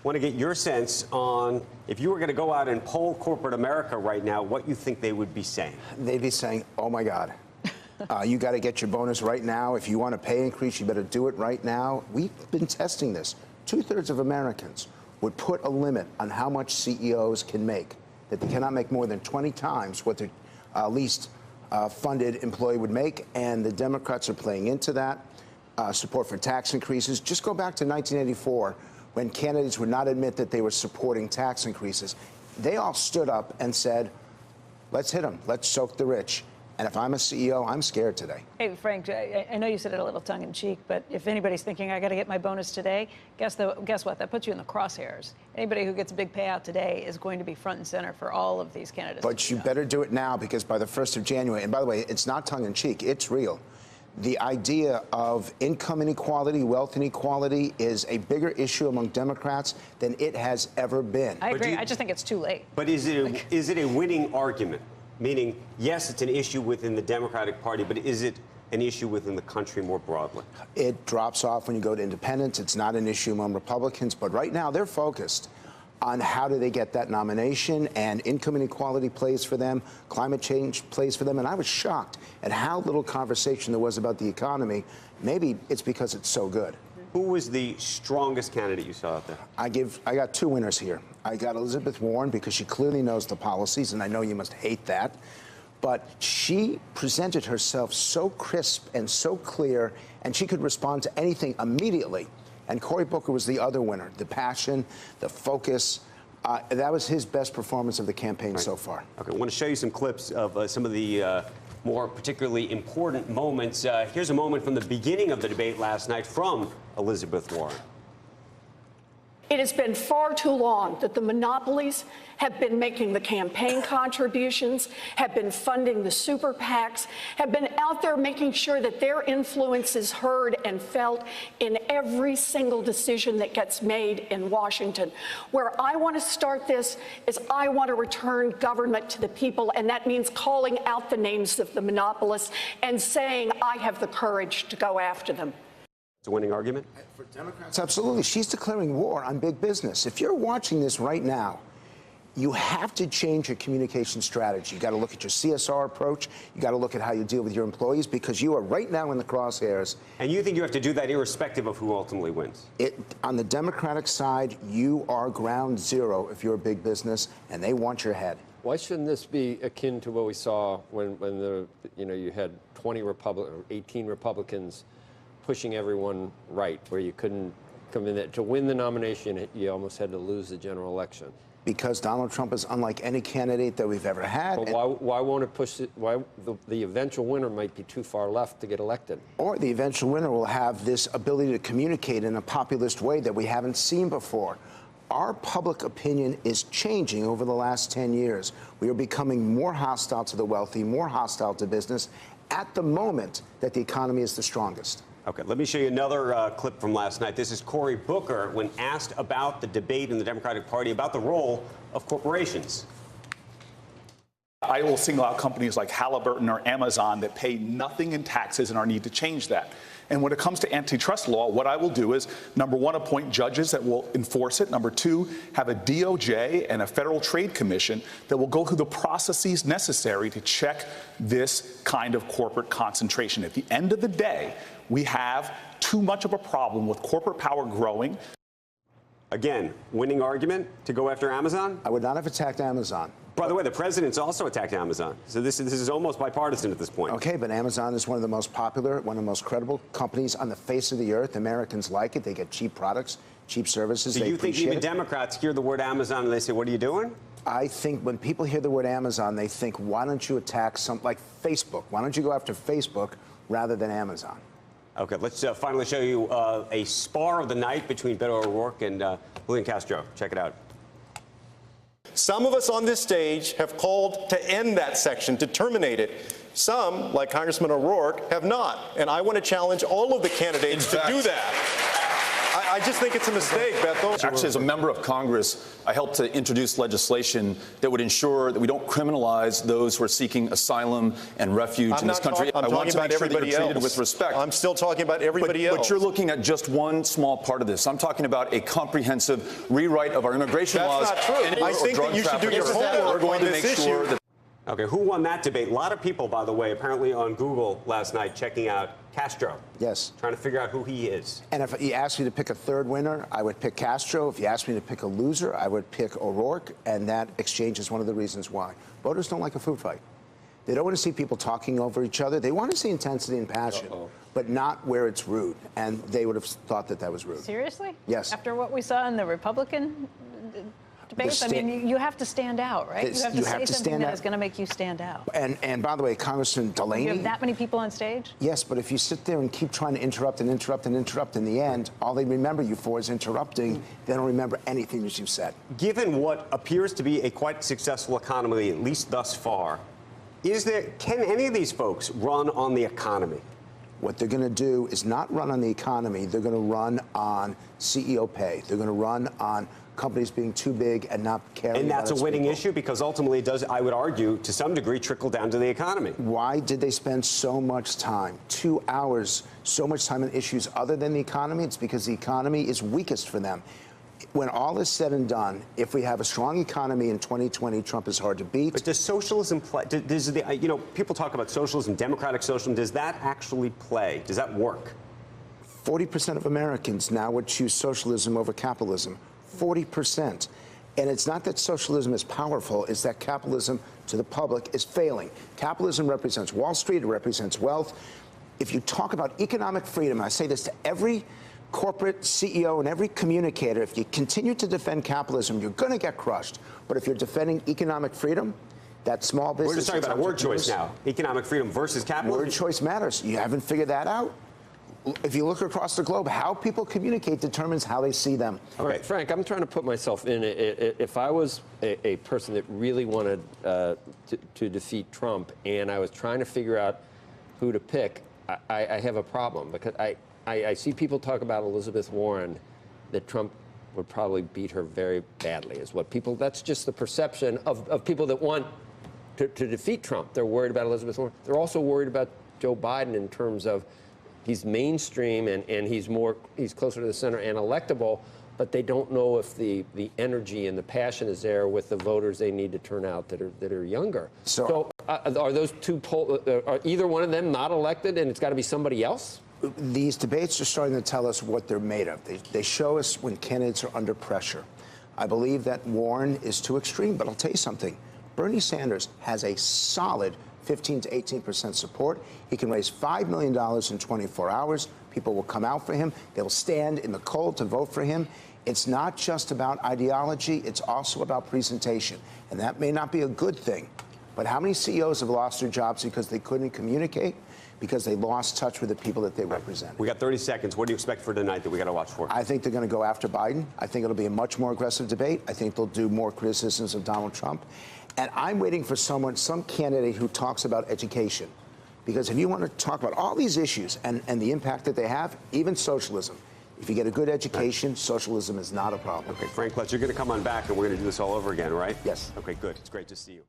Want to get your sense on, if you were going to go out and poll corporate America right now, what you think they would be saying. They'd be saying, oh, my God, you got to get your bonus right now. If you want a pay increase, you better do it right now. We've been testing this. 2/3 of Americans would put a limit on how much CEOs can make, that they cannot make more than 20 times what their least funded employee would make, and the Democrats are playing into that. Support for tax increases. Just go back to 1984, when candidates would not admit that they were supporting tax increases. They all stood up and said, let's hit them, let's choke the rich. And if I'm a CEO, I'm scared today. Hey, Frank, I know you said it a little tongue-in-cheek, but if anybody's thinking, I got to get my bonus today, guess what? That puts you in the crosshairs. Anybody who gets a big payout today is going to be front and center for all of these candidates. But you better do it now, because by the 1st of January, and by the way, it's not tongue-in-cheek, it's real. The idea of income inequality, wealth inequality is a bigger issue among Democrats than it has ever been. I agree. I just think it's too late. But is it a winning argument? Meaning, yes, it's an issue within the Democratic Party, but is it an issue within the country more broadly? It drops off when you go to independents. It's not an issue among Republicans. But right now, they're focused on how do they get that nomination, and income inequality plays for them, climate change plays for them. And I was shocked at how little conversation there was about the economy. Maybe it's because it's so good. Who was the strongest candidate you saw out there? I got two winners here. I got Elizabeth Warren because she clearly knows the policies, and I know you must hate that. But she presented herself so crisp and so clear, and she could respond to anything immediately. And Cory Booker was the other winner. The passion, the focus. That was his best performance of the campaign so far. Okay, I want to show you some clips of some of the more particularly important moments. Here's a moment from the beginning of the debate last night from Elizabeth Warren. It has been far too long that the monopolies have been making the campaign contributions, have been funding the super PACs, have been out there making sure that their influence is heard and felt in every single decision that gets made in Washington. Where I want to start this is I want to return government to the people, and that means calling out the names of the monopolists and saying I have the courage to go after them. It's a winning argument? For Democrats, absolutely. She's declaring war on big business. If you're watching this right now, you have to change your communication strategy. You got to look at your CSR approach. You got to look at how you deal with your employees, because you are right now in the crosshairs. And you think you have to do that irrespective of who ultimately wins? On the Democratic side, you are ground zero if you're a big business, and they want your head. Why shouldn't this be akin to what we saw when you had 18 Republicans pushing everyone right, where you couldn't come in there to win the nomination? You almost had to lose the general election. Because Donald Trump is unlike any candidate that we've ever had. But why won't it push it? Why the eventual winner might be too far left to get elected? Or the eventual winner will have this ability to communicate in a populist way that we haven't seen before. Our public opinion is changing over the last 10 years. We are becoming more hostile to the wealthy, more hostile to business at the moment that the economy is the strongest. Okay, let me show you another clip from last night. This is Cory Booker when asked about the debate in the Democratic Party about the role of corporations. I will single out companies like Halliburton or Amazon that pay nothing in taxes and our need to change that. And when it comes to antitrust law, what I will do is, number one, appoint judges that will enforce it. Number two, have a DOJ and a Federal Trade Commission that will go through the processes necessary to check this kind of corporate concentration. At the end of the day, we have too much of a problem with corporate power growing. Again, winning argument to go after Amazon? I would not have attacked Amazon. By the way, the president's also attacked Amazon. So this is almost bipartisan at this point. Okay, but Amazon is one of the most popular, one of the most credible companies on the face of the earth. Americans like it. They get cheap products, cheap services. So you think even Democrats hear the word Amazon and they say, what are you doing? I think when people hear the word Amazon, they think, why don't you attack something like Facebook? Why don't you go after Facebook rather than Amazon? Okay, let's finally show you a spar of the night between Beto O'Rourke and Julian Castro. Check it out. Some of us on this stage have called to end that section, to terminate it. Some, like Congressman O'Rourke, have not. And I want to challenge all of the candidates to do that. I just think it's a mistake, Beto. Actually, as a member of Congress, I helped to introduce legislation that would ensure that we don't criminalize those who are seeking asylum and refuge in this country. I'm I want talking to about make sure that you're everybody treated else. with respect. I'm still talking about everybody else. But you're looking at just one small part of this. I'm talking about a comprehensive rewrite of our immigration laws. That's not true. I think that you should do your homework We're going on to this make sure issue. that. Okay, who won that debate? A lot of people, by the way, apparently on Google last night checking out Castro. Yes. Trying to figure out who he is. And if you asked me to pick a third winner, I would pick Castro. If you asked me to pick a loser, I would pick O'Rourke. And that exchange is one of the reasons why. Voters don't like a food fight. They don't want to see people talking over each other. They want to see intensity and passion, but not where it's rude. And they would have thought that that was rude. Seriously? Yes. After what we saw in the Republican debates, I mean, you have to stand out, right? You have to say something that is going to make you stand out. And by the way, Congressman Delaney. You have that many people on stage? Yes, but if you sit there and keep trying to interrupt and interrupt and interrupt, in the end, all they remember you for is interrupting. They don't remember anything that you've said. Given what appears to be a quite successful economy, at least thus far, can any of these folks run on the economy? What they're going to do is not run on the economy. They're going to run on CEO pay. They're going to run on companies being too big and not caring. And that's about a winning people. issue because ultimately it does, I would argue, to some degree, trickle down to the economy. Why did they spend so much time, 2 hours, so much time on issues other than the economy? It's because the economy is weakest for them. When all is said and done, if we have a strong economy in 2020, Trump is hard to beat. But does socialism play? People talk about socialism, democratic socialism. Does that actually play? Does that work? 40% of Americans now would choose socialism over capitalism. 40%. And it's not that socialism is powerful, it's that capitalism to the public is failing. Capitalism represents Wall Street, it represents wealth. If you talk about economic freedom, I say this to every corporate CEO and every communicator, if you continue to defend capitalism, you're going to get crushed. But if you're defending economic freedom, that small business... We're just talking about a word choice now. Economic freedom versus capitalism. Word choice matters. You haven't figured that out? If you look across the globe, how people communicate determines how they see them. All right, Frank, I'm trying to put myself in. If I was a person that really wanted to defeat Trump and I was trying to figure out who to pick, I have a problem because I see people talk about Elizabeth Warren, that Trump would probably beat her very badly, is what people, that's just the perception of people that want to defeat Trump. They're worried about Elizabeth Warren. They're also worried about Joe Biden in terms of he's mainstream and he's closer to the center and electable, but they don't know if the energy and the passion is there with the voters they need to turn out that are younger. So are those two are either one of them not elected and it's got to be somebody else? These debates are starting to tell us what they're made of. They show us when candidates are under pressure. I believe that Warren is too extreme, but I'll tell you something. Bernie Sanders has a solid 15 to 18% support. He can raise $5 million in 24 hours. People will come out for him. They will stand in the cold to vote for him. It's not just about ideology. It's also about presentation. And that may not be a good thing. But how many CEOs have lost their jobs because they couldn't communicate? Because they lost touch with the people that they represent. We got 30 seconds. What do you expect for tonight that we got to watch for? I think they're going to go after Biden. I think it'll be a much more aggressive debate. I think they'll do more criticisms of Donald Trump. And I'm waiting for some candidate who talks about education. Because if you want to talk about all these issues and the impact that they have, even socialism, if you get a good education, socialism is not a problem. Okay, Frank Luntz, you're going to come on back and we're going to do this all over again, right? Yes. Okay, good. It's great to see you.